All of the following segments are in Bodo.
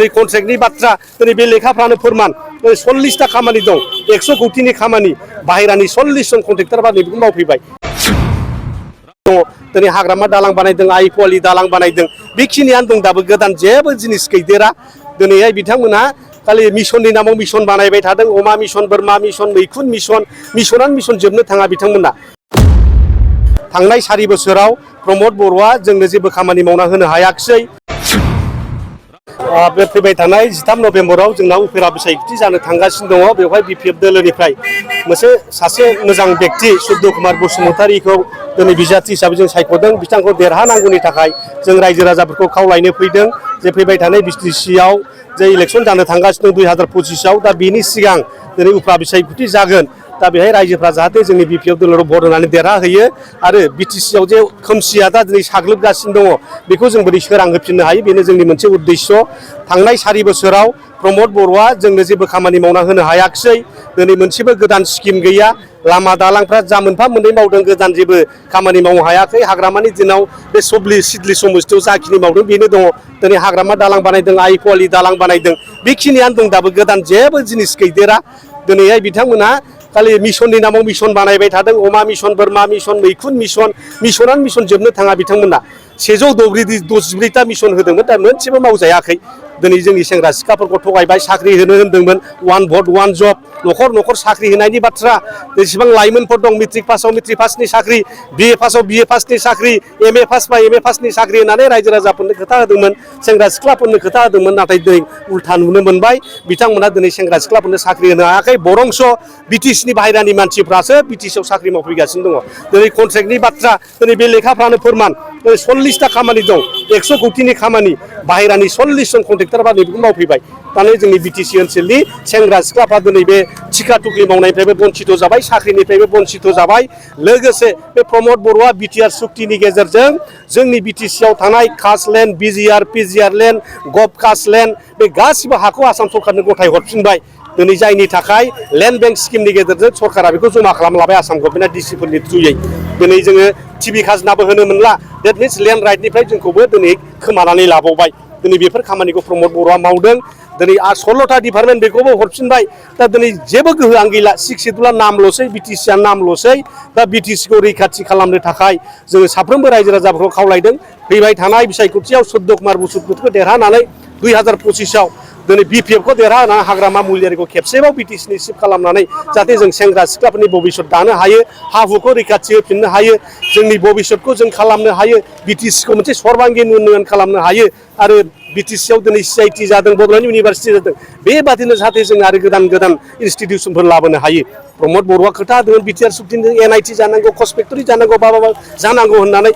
दिनै कन्ट्रेक्टनि बाथ्रा दिनै बे लेखाफ्रानो फोरमान 40टा खामानि दं 100 कोटिनि खामानि बाहेरानि 40 जन कन्ट्रेक्टर बा बेखौ मावफैबाय दिनै हाग्रामा दालां बानायदों आइ कुवालि दालां बानायदों बेखिनियानो दं दाबो गोदान जेबो जिनिस गैदेरा दिनैहाय बिथांमोनहा खालि मिशननि नामाव मिशन बानायबाय थादों अमा मिशन बोरमा मिशन मैखुन मिशनानो मिशन जोबनो थाङा बिथांमोना थांनाय 4 बोसोराव प्रमद बर'आ जोंनो जेबो खामानि मावना होनो हायाखिसै बे फैबाय थानाय 13 नभेम्बराव जोंना उफेरा बिसायख'थि जानो थांगासिनो दङ बेवहाय बिपिएफ दोलोनिफ्राय सासे मोजां व्यक्ति सुद्ध कुमार बसुमतारीखौ दिनै बिजाथि हिसाबै जों सायख'दों बिथांखौ देरहानांगौनि थाखाय जों रायजो राजाफोरखौ खावलायनो फैदों जे फैबाय थानाय बिटिसिआव जे इलेक्सन जानो थांगासिनो 2025आव दा बेनि सिगां दिनै उफ्रा बिसायख'थि जागोन दा बेहाय रायजोफ्रा जाहाथे जोंनि बिपिएफ दोलोराव भट होनानै देरहाहोयो आरो बिटिसिआव जे खोमसिया दा दिनै साग्लोबगासिनो दङ बेखौ जों बोरै सोरांहोफिननो हायो बेनो जोंनि मोनसे उद्देश्य थांनाय 4 बोसोराव प्रमद बर'आ जोंनो जेबो खामानि मावना होनो हायाखिसै दिनै मोनसेबो गोदान स्किम गैया लामा दालांफ्रा जा मोनफा मोननै मावदों गोदान जेबो खामानि मावनो हायाखै हाग्रामानि दिनाव बे सिडली समस्थियाव जाखिनि मावदों बेनो दङ दिनै हाग्रामा दालां बानायदों आइ कुवालि दालां बानायदों बेखिनियानो दं दाबो गोदान जेबो जिनिस गैदेरा दिनैहाय बिथांमोनहा खालि मिशननि नामाव मिशन बानायबाय थादों अमा मिशन बोरमा मिशन मैखुन मिशनानो मिशन जोबनो थाङा बिथांमोना 164टा मिशन होदोंमोन दा मोनसेबो मावजायाखै दिनै जोंनि सेंग्रा सिख्लाफोरखौ थगायबाय साख्रि होनो होन्दोंमोन 1 भट 1 जब न'खर न'खर साख्रि होनायनि बाथ्रा जेसेबां लाइमोनफोर दं मेट्रिक पासआव मेट्रिक पासनि साख्रि बिए पासआव बिए पासनि साख्रि एमए पास बा एमए पासनि साख्रि होनानै रायजो राजाफोरनो खोथा होदोंमोन सेंग्रा सिख्लाफोरनो खोथा होदोंमोन नाथाय दिनै उल्था नुनो मोनबाय बिथांमोना दिनै सेंग्रा सिख्लाफोरनो साख्रि होनो हायाखै बरंस बिटिसिनि बाहेरानि मानसिफ्रासो बिटिसिआव साख्रि मावफैगासिनो दङ दिनै कन्ट्रेक्टनि बाथ्रा दिनै बे लेखाफ्रानो फोरमान 40टा खामानि दं 100 कोटिनि खामानि बाहेरानि 40 जन कन्ट्रेक्टर बा बेखौ मावफैबाय दानो जोंनि बिटिसि ओनसोलनि सेंग्रा सिख्लाफ्रा दिनै बे थिखा थुख्रि मावनायनिफ्रायबो बन्चित जाबाय साख्रिनिफ्रायबो बन्चित जाबाय लोगोसे बे प्रमद बर'आ बिटिआर सुक्तिनि गेजेरजों जोंनि बिटिसिआव थानाय caste land बिजिआर पिजिआर land गभ caste land बे गासिबो हाखौ आसाम सरकारनो गथाय हरफिनबाय दिनै जायनि थाखाय लेन्ड बेंक स्किमनि गेजेरजों सरकारा बेखौ जमा खालामना लाबाय आसाम गभर्नमेन्टआ डिसिफोरनि थ्रुयै दिनै जोङो टिभि खाजोनाबो होनो मोनला देट मिन्स लेन्ड राइटनिफ्राय जोंखौबो दिनै खोमानानै लाबावबाय दिनै बेफोर खामानिखौ प्रमद बर'आ मावदों दिनै 16टा डिपार्टमेन्ट बेखौबो हरफिनबाय दा दिनै जेबो गोहोआनो गैला 6 सिडुलआ नामल'सै बिटिसिआ नामल'सै दा बिटिसिखौ रैखाथि खालामनो थाखाय जोङो साफ्रोमबो रायजो राजाफोरखौ खावलायदों फैबाय थानाय बिसायख'थियाव सुद्ध कुमार बसुमतारीखौ देरहानानै 2025आव दिनै बिपिएफखौ देरहानानै हाग्रामा मुलियारिखौ खेबसेबाव बिटिसिनि सिफ खालामनानै जाहाथे जों सेंग्रा सिख्लाफोरनि भबिष्यत दानो हायो हा हुखौ रैखाथि होफिननो हायो जोंनि भबिष्यतखौ जों खालामनो हायो बिटिसिखौ मोनसे सर्बांगिन उन्नयन खालामनो हायो आरो बिटिसिआव दिनै CIT जादों बड'लेण्ड इउनिभारसिटि जादों बेबादिनो जाहाथे जों आरो गोदान इनस्टिटिउसनफोर लाबोनो हायो प्रमद बर'आ खोथा होदोंमोन बिटिआर सुक्तिजों NIT जानांगौ कस फेक्टरि जानांगौ बा जानांगौ होननानै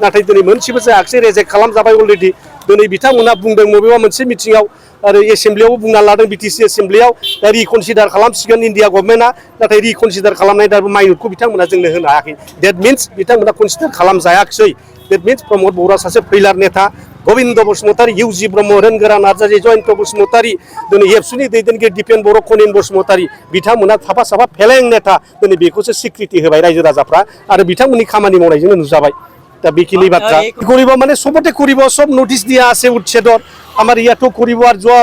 नाथाय दिनै मोनसेबो जायाखिसै रेजेक्ट खालामजाबाय अलरेडि दिनै बिथांमोना बुंदों बबेबा मोनसे मिटिङाव आरो एसेम्ब्लियावबो बुंना लादों बिटिसि एसेम्ब्लियाव दा रिकनसिडार खालामसिगोन इन्डिया गभर्नमेन्टआ नाथाय रिकनसिडार खालामनाय दाबो माइनरखौ बिथांमोना जोंनो होनो हायाखै देट मिन्स बिथांमोना कनसिडार खालामजायाखिसै देट मिन्स प्रमद बर'आ सासे फैलार नेता गबिन्द बसुमतारी UG ब्रह्म रोनगोरा नार्जारी जयन्त बसुमतारी दिनै एबसुनि दैदेनगिरि दिपेन बर' खनिन बसुमतारी बिथांमोना साफा फेलें नेता दिनै बेखौसो स्वीकृति होबाय रायजो राजाफ्रा आरो बिथांमोननि खामानि मावनायजोंनो नुजाबाय তা বিকিলি বাত্রা করিব মানে সবতে করিব সব নোটিশ দিয়া আছে উচ্ছেদর আমার ইয়াতো করিব আর যোৱা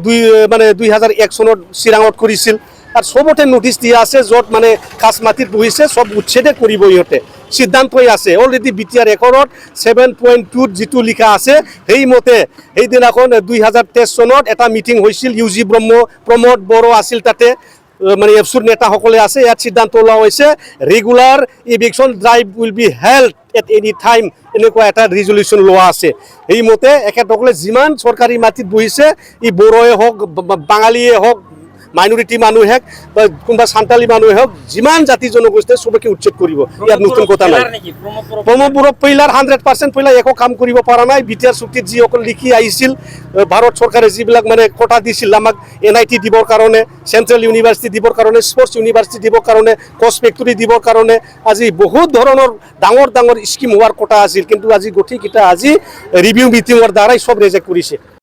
2001 চনত চিৰাঙত কৰিছিল আর সবতে নোটিশ দিয়া আছে যত মানে কাছ মাটিত বহিছে সব উচ্ছেদে কৰিব ইহতে সিদ্ধান্তই আছে অলরেডি বিটিআর রেকর্ডত 7.2 যেটো লিখা আছে সেই মতে এই দিনাখন 2023 চনত এটা মিটিং হৈছিল UG ব্ৰহ্ম প্ৰমোদ বড়ো আছিল তাতে মানে এফসুর নেতাসকলে আছে ইয়াত সিদ্ধান্ত লোৱা হৈছে regular eviction drive will be held at any time এনেকুৱা এটা রিজলিউশন লোৱা আছে এই মতে একেসকলে যিমান সরকারি মাটিত বহিছে ই বড়োয়ে হোক বাঙালিয়ে হোক মাইনরিটি মানুহ হোক বা কোনোবা সান্তালী মানুহ হোক যিমান জাতি জনগোষ্ঠী সবকে উচ্ছেদ কৰিব ইয়াত নতুন কথা নাই প্ৰমোদ বড়ো পইলাৰ 100% পইলা একো কাম কৰিব পৰা নাই বিটিআৰ চুক্তিত যিসকল লিখি আহিছিল ভাৰত চৰকাৰে যিবিলাক মানে কোটা দিছিল আমাক NIT দিবৰ কাৰণে চেন্ট্ৰেল ইউনিভাৰ্চিটি দিবৰ কাৰণে স্পৰ্টছ ইউনিভাৰ্চিটি দিবৰ কাৰণে কস ফেক্টৰি দিবৰ কাৰণে আজি বহুত ধৰণৰ ডাঙৰ স্কিম হোৱাৰ কোটা আছিল কিন্তু আজি গঠিকিটা আজি ৰিভিউ মিটিঙৰ দ্বাৰাই সব ৰিজেক্ট কৰিছে